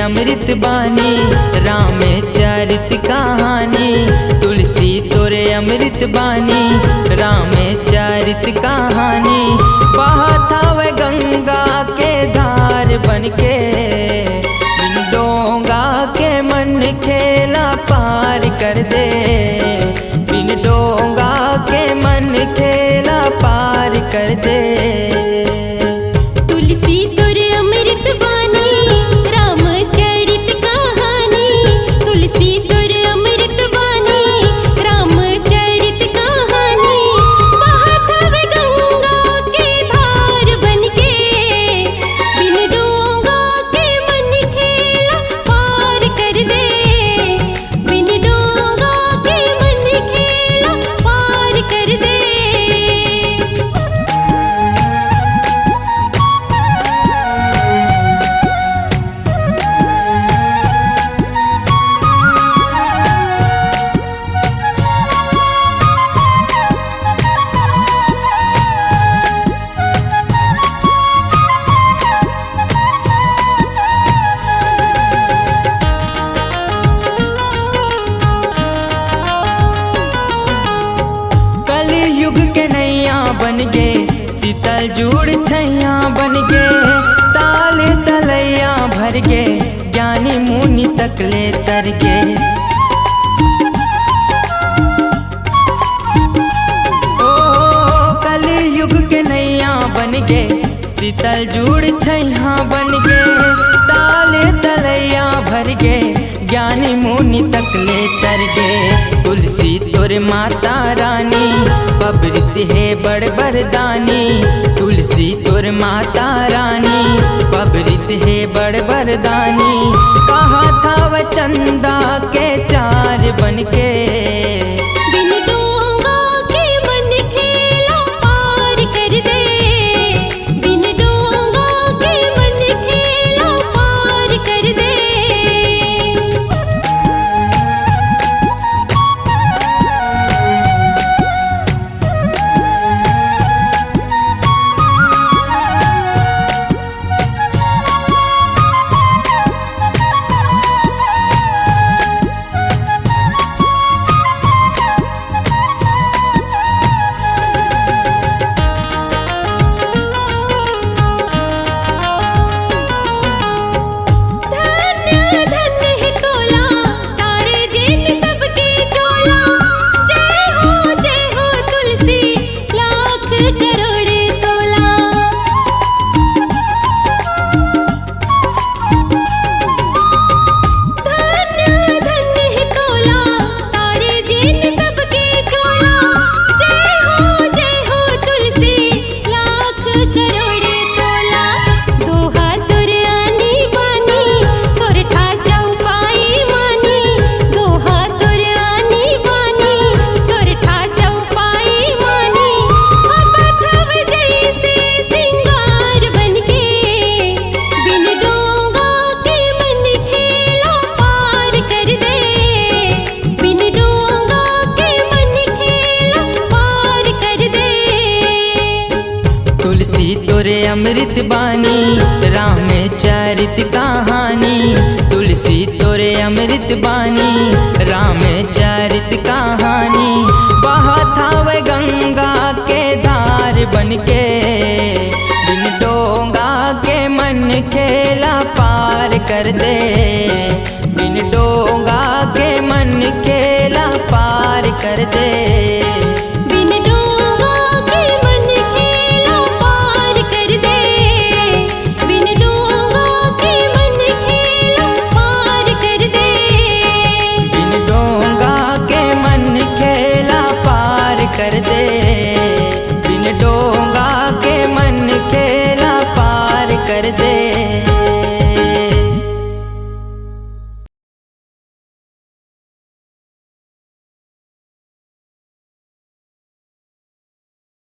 अमृत बानी, राम चरित कहानी। तुलसी तोरे अमृत बानी, राम चरित कहानी। बहत हवे गंगा के धार बनके, बिन डोंगा के मन खेला पार कर दे। बिन डोंगा के मन खेला पार कर दे। तुलसी तोरे अमृत बानी, राम चरित कहानी। तुलसी तोरे अमृत बानी, राम चरित कहानी। बहत हवे गंगा के धार बनके, बिन डोंगा के मन खेला पार कर दे। बिन डोंगा के मन खेला पार कर दे। युग के नैया बन गे, शीतल जूड़ छैया बन गे। ताल तलैया भर गे, ज्ञानी मुनि तकले तर गे। ओ कलि युग के नैया बन गे, शीतल जूड़ छैया बन गे। ताल तलैया भर गे, ज्ञानी मुनि तकले तर गे। तुलसी तोर माता रानी, पबरित है बड़ बरदानी। तुलसी तोर माता रानी, पबरित है बड़ बरदानी। कहा था वह चंदा के चार बनके, बिन डोंगा के मन खेला पार कर दे। बिन डोंगा के मन खेला पार कर दे। तुलसी तोरे अमृत बानी, राम चरित कहानी। तुलसी तोरे अमृत बानी, राम चरित कहानी। बहत हवे गंगा के धार बनके, बिन डोंगा के मन खेला पार कर दे। बिन डोंगा के मन खेला पार कर दे।